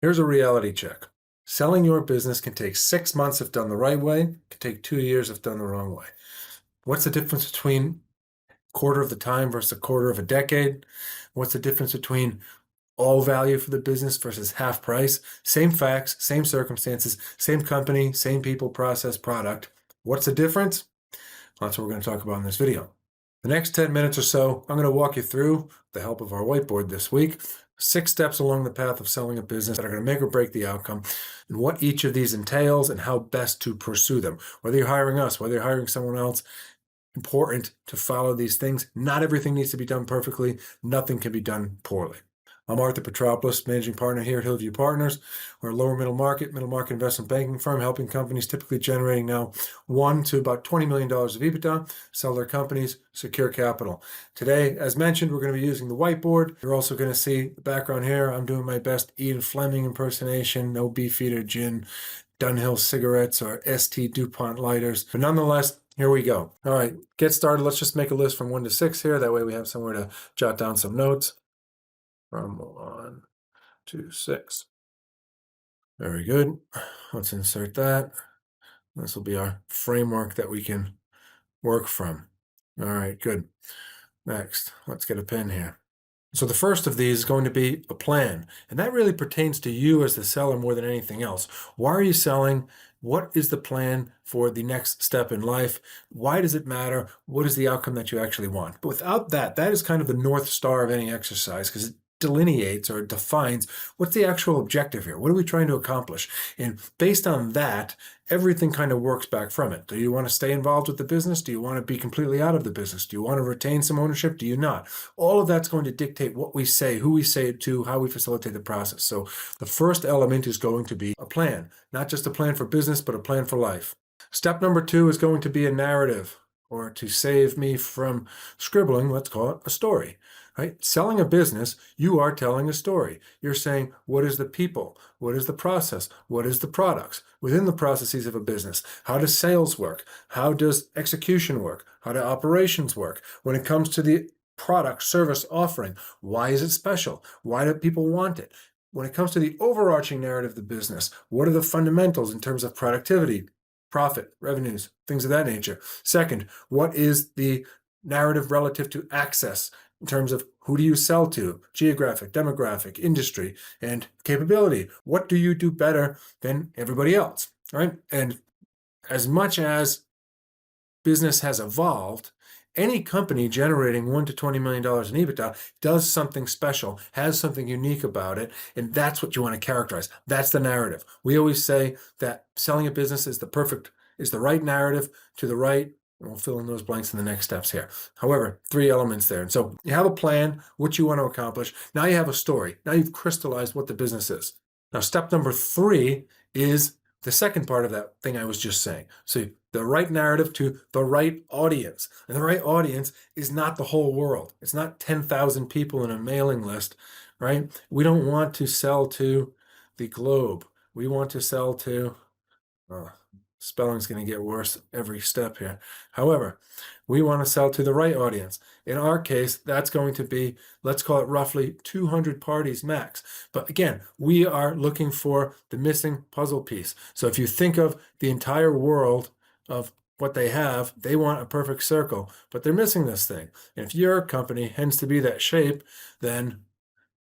Here's a reality check. Selling your business can take 6 months if done the right way, can take 2 years if done the wrong way. What's the difference between quarter of the time versus a quarter of a decade? What's the difference between all value for the business versus half price? Same facts, same circumstances, same company, same people, process, product. What's the difference? That's what we're going to talk about in this video. The next 10 minutes or so, I'm going to walk you through, with the help of our whiteboard this week, 6 steps along the path of selling a business that are going to make or break the outcome, and what each of these entails and how best to pursue them. Whether you're hiring us, whether you're hiring someone else, important to follow these things. Not everything needs to be done perfectly. Nothing can be done poorly. I'm Arthur Petropoulos, managing partner here at Hillview Partners. We're a lower middle market investment banking firm helping companies typically generating now $1 to about $20 million of EBITDA, sell their companies, secure capital. Today, as mentioned, we're going to be using the whiteboard. You're also going to see the background here. I'm doing my best Ian Fleming impersonation, no Beefeater gin, Dunhill cigarettes, or ST DuPont lighters. But nonetheless, here we go. All right, get started. Let's just make a list from 1 to 6 here. That way we have somewhere to jot down some notes. From 1 to 6. Very good. Let's insert that. This will be our framework that we can work from. All right, good. Next, let's get a pen here. So the first of these is going to be a plan, and that really pertains to you as the seller more than anything else. Why are you selling? What is the plan for the next step in life? Why does it matter? What is the outcome that you actually want? But without that, that is kind of the North Star of any exercise because it delineates or defines what's the actual objective here. What are we trying to accomplish? And based on that, everything kind of works back from it. Do you want to stay involved with the business? Do you want to be completely out of the business? Do you want to retain some ownership? Do you not? All of that's going to dictate what we say, who we say it to, how we facilitate the process. So the first element is going to be a plan, not just a plan for business, but a plan for life. Step number 2 is going to be a narrative, or to save me from scribbling, let's call it a story. Right? Selling a business, you are telling a story. You're saying, what is the people? What is the process? What is the products? Within the processes of a business, how does sales work? How does execution work? How do operations work? When it comes to the product, service offering, why is it special? Why do people want it? When it comes to the overarching narrative of the business, what are the fundamentals in terms of productivity, profit, revenues, things of that nature? Second, what is the narrative relative to access in terms of who do you sell to, geographic, demographic, industry, and capability? What do you do better than everybody else, right? And as much as business has evolved, any company generating $1 to $20 million in EBITDA does something special, has something unique about it, and that's what you want to characterize. That's the narrative. We always say that selling a business is the right narrative to the right. And we'll fill in those blanks in the next steps here. However, 3 elements there. And so you have a plan, what you want to accomplish. Now you have a story. Now you've crystallized what the business is. Now, step number 3 is the second part of that thing I was just saying. So the right narrative to the right audience. And the right audience is not the whole world. It's not 10,000 people in a mailing list, right? We don't want to sell to the globe. We want to sell to... spelling's going to get worse every step here. However, we want to sell to the right audience. In our case, that's going to be, let's call it roughly 200 parties max. But again, we are looking for the missing puzzle piece. So if you think of the entire world of what they have, they want a perfect circle, but they're missing this thing. And if your company tends to be that shape, then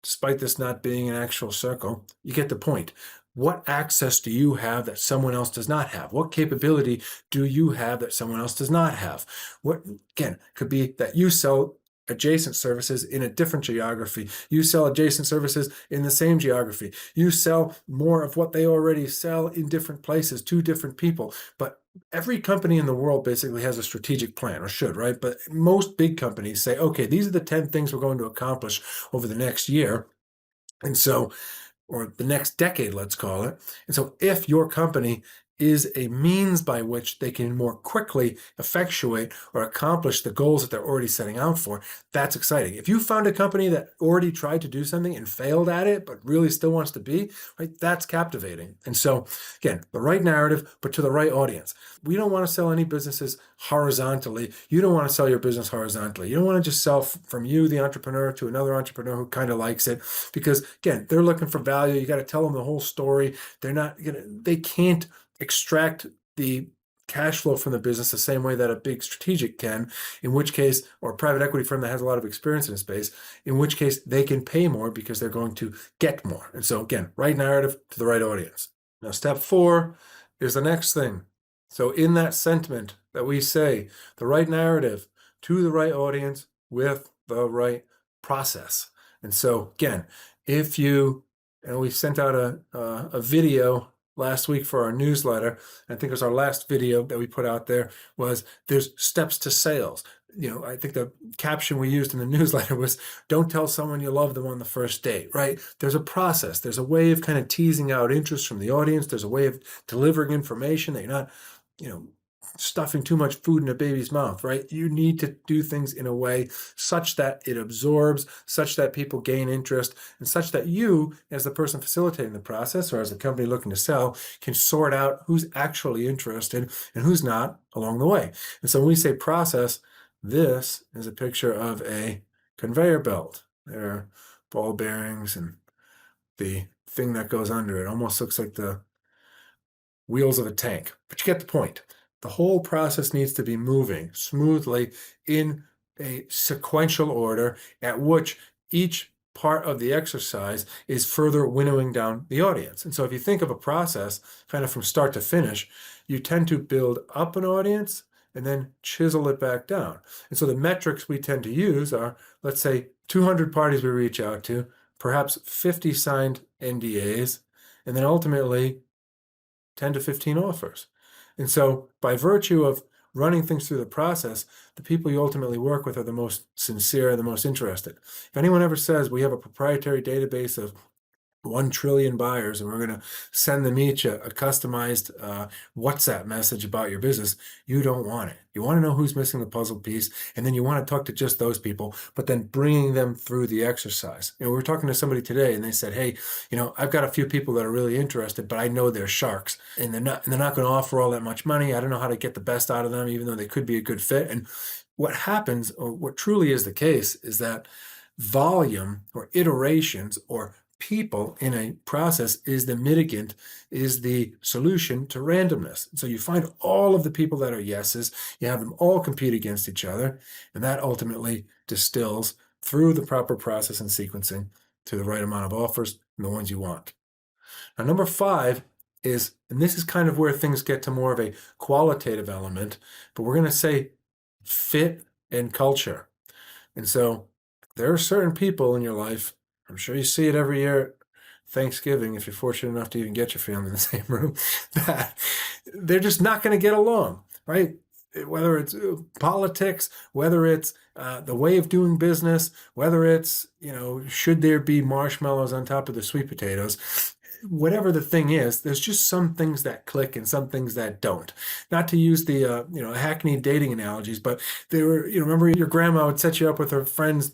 despite this not being an actual circle, you get the point. What access do you have that someone else does not have? What capability do you have that someone else does not have? What, again, could be that you sell adjacent services in a different geography. You sell adjacent services in the same geography. You sell more of what they already sell in different places to different people. But every company in the world basically has a strategic plan, or should, right? But most big companies say, okay, these are the 10 things we're going to accomplish over the next year. And so, or the next decade, let's call it. And so if your company is a means by which they can more quickly effectuate or accomplish the goals that they're already setting out for. That's exciting. If you found a company that already tried to do something and failed at it, but really still wants to be, right, that's captivating. And so, again, the right narrative, but to the right audience. We don't want to sell any businesses horizontally. You don't want to sell your business horizontally. You don't want to just sell from you, the entrepreneur, to another entrepreneur who kind of likes it, because again, they're looking for value. You got to tell them the whole story. They can't extract the cash flow from the business the same way that a big strategic can, in which case, or a private equity firm that has a lot of experience in the space, in which case they can pay more because they're going to get more. And so again, right narrative to the right audience. Now, step 4 is the next thing. So in that sentiment that we say, the right narrative to the right audience with the right process. And so again, if you, and we sent out a video last week for our newsletter. I think it was our last video that we put out there was there's steps to sales. I think the caption we used in the newsletter was, don't tell someone you love them on the first date, right? There's a process. There's a way of kind of teasing out interest from the audience. There's a way of delivering information that you're not, stuffing too much food in a baby's mouth, right? You need to do things in a way such that it absorbs, such that people gain interest, and such that you, as the person facilitating the process or as a company looking to sell, can sort out who's actually interested and who's not along the way. And so when we say process, this is a picture of a conveyor belt. There are ball bearings and the thing that goes under it almost looks like the wheels of a tank, but you get the point. The whole process needs to be moving smoothly in a sequential order at which each part of the exercise is further winnowing down the audience. And so if you think of a process kind of from start to finish, you tend to build up an audience and then chisel it back down. And so the metrics we tend to use are, let's say, 200 parties we reach out to, perhaps 50 signed NDAs, and then ultimately 10 to 15 offers. And so by virtue of running things through the process, the people you ultimately work with are the most sincere, the most interested. If anyone ever says we have a proprietary database of 1 trillion buyers and we're going to send them each a customized WhatsApp message about your business, you don't want it. You want to know who's missing the puzzle piece, and then you want to talk to just those people, but then bringing them through the exercise. We were talking to somebody today and they said, hey, I've got a few people that are really interested, but I know they're sharks and they're not going to offer all that much money. I don't know how to get the best out of them, even though they could be a good fit. And what happens, or what truly is the case, is that volume or iterations or people in a process is the mitigant, is the solution to randomness. So you find all of the people that are yeses, you have them all compete against each other, and that ultimately distills through the proper process and sequencing to the right amount of offers and the ones you want. Now, number 5 is, and this is kind of where things get to more of a qualitative element, but we're going to say fit and culture. And so there are certain people in your life, I'm sure you see it every year, Thanksgiving, if you're fortunate enough to even get your family in the same room, that they're just not going to get along, right? Whether it's politics, whether it's the way of doing business, whether it's, should there be marshmallows on top of the sweet potatoes, whatever the thing is, there's just some things that click and some things that don't. Not to use the, hackneyed dating analogies, but they were, remember your grandma would set you up with her friends'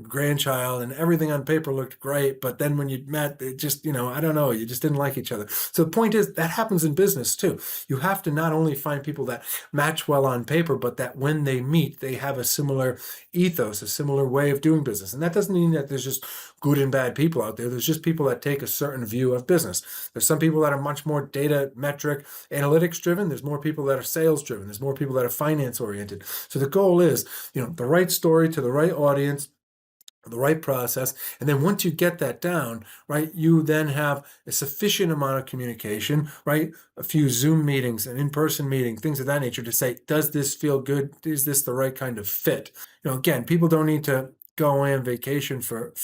grandchild and everything on paper looked great, but then when you met, it just, I don't know, you just didn't like each other. So the point is that happens in business too. You have to not only find people that match well on paper, but that when they meet, they have a similar ethos, a similar way of doing business. And that doesn't mean that there's just good and bad people out there. There's just people that take a certain view of business. There's some people that are much more data, metric, analytics driven. There's more people that are sales driven. There's more people that are finance oriented. So the goal is, the right story to the right audience, the right process. And then once you get that down, right, you then have a sufficient amount of communication, right? A few Zoom meetings, an in-person meeting, things of that nature to say, does this feel good? Is this the right kind of fit? Again, people don't need to go on vacation for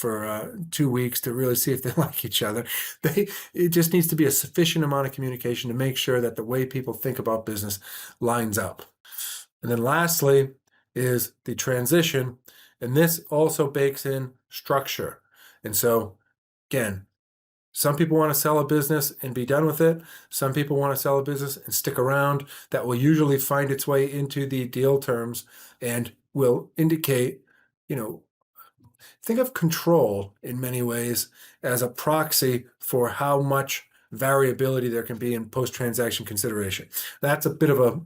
2 weeks to really see if they like each other. It just needs to be a sufficient amount of communication to make sure that the way people think about business lines up. And then lastly is the transition. And this also bakes in structure. And so, again, Some people want to sell a business and be done with it. Some people want to sell a business and stick around. That will usually find its way into the deal terms and will indicate, you know, think of control in many ways as a proxy for how much variability there can be in post-transaction consideration. That's a bit of a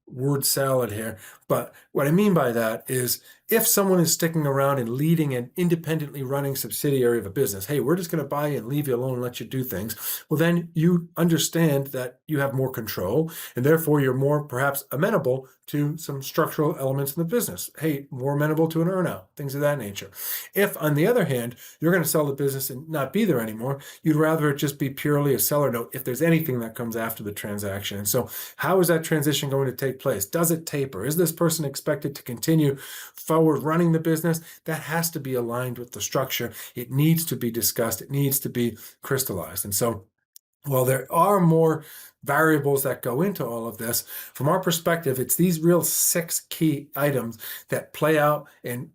word salad here. But what I mean by that is if someone is sticking around and leading an independently running subsidiary of a business, hey, we're just going to buy you and leave you alone and let you do things. Well, then you understand that you have more control and therefore you're more perhaps amenable to some structural elements in the business. Hey, more amenable to an earnout, things of that nature. If, on the other hand, you're going to sell the business and not be there anymore, you'd rather it just be purely a seller note if there's anything that comes after the transaction. And so how is that transition going to take place? Does it taper? Is this person expected to continue forward running the business? That has to be aligned with the structure. It needs to be discussed. It needs to be crystallized. And so while there are more variables that go into all of this, from our perspective, it's these real 6 key items that play out and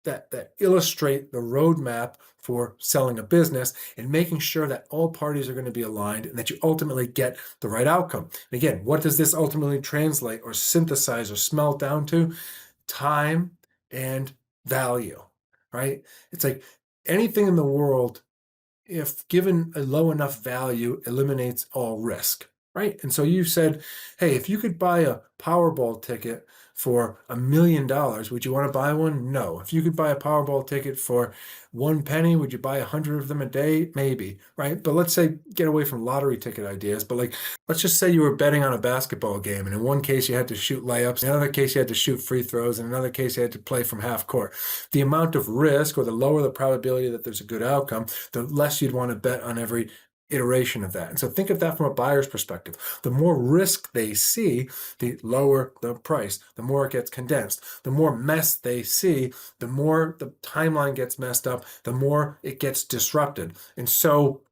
that illustrate the roadmap for selling a business and making sure that all parties are going to be aligned and that you ultimately get the right outcome. And again, what does this ultimately translate or synthesize or smelt down to? Time and value, right? It's like anything in the world, if given a low enough value, eliminates all risk, right? And so you said, hey, if you could buy a Powerball ticket for $1 million, would you want to buy one? No. If you could buy a Powerball ticket for 1 penny, would you buy 100 of them a day? Maybe, right? But let's say, get away from lottery ticket ideas, but like, let's just say you were betting on a basketball game, and in one case you had to shoot layups, in another case you had to shoot free throws, in another case you had to play from half court. The amount of risk, or the lower the probability that there's a good outcome, the less you'd want to bet on every iteration of that. And so think of that from a buyer's perspective. The more risk they see, the lower the price, the more it gets condensed. The more mess they see, the more the timeline gets messed up, the more it gets disrupted. And so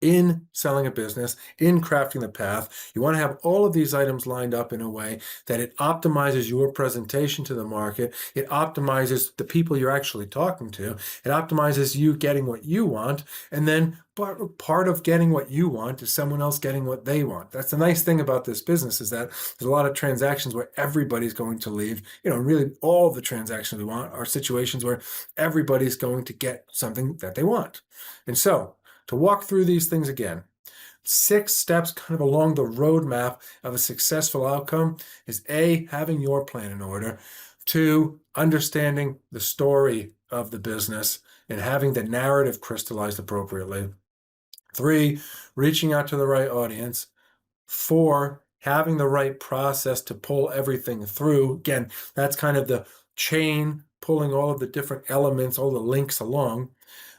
in selling a business, in crafting the path, you want to have all of these items lined up in a way that it optimizes your presentation to the market. It optimizes the people you're actually talking to. It optimizes you getting what you want. And then part of getting what you want is someone else getting what they want. That's the nice thing about this business, is that there's a lot of transactions where everybody's going to leave. Really all of the transactions we want are situations where everybody's going to get something that they want. And so, to walk through these things again, 6 steps kind of along the roadmap of a successful outcome is A, having your plan in order. 2, understanding the story of the business and having the narrative crystallized appropriately. 3, reaching out to the right audience. 4, having the right process to pull everything through. Again, that's kind of the chain pulling all of the different elements, all the links along.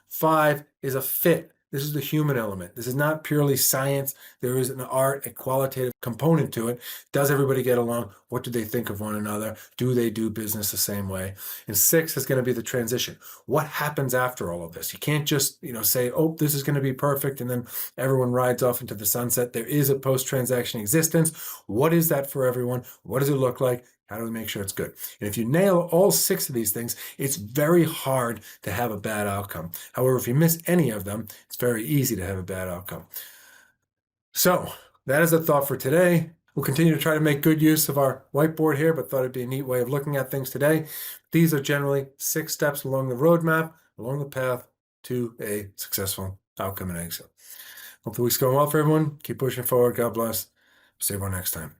5 is a fit. This is the human element. This is not purely science. There is an art, a qualitative component to it. Does everybody get along? What do they think of one another? Do they do business the same way? And 6 is going to be the transition. What happens after all of this? You can't just, say, oh, this is going to be perfect, and then everyone rides off into the sunset. There is a post-transaction existence. What is that for everyone? What does it look like? How do we make sure it's good? And if you nail all 6 of these things, it's very hard to have a bad outcome. However, if you miss any of them, it's very easy to have a bad outcome. So that is a thought for today. We'll continue to try to make good use of our whiteboard here, but thought it'd be a neat way of looking at things today. These are generally 6 steps along the roadmap, along the path to a successful outcome and exit. Hope the week's going well for everyone. Keep pushing forward. God bless. See everyone next time.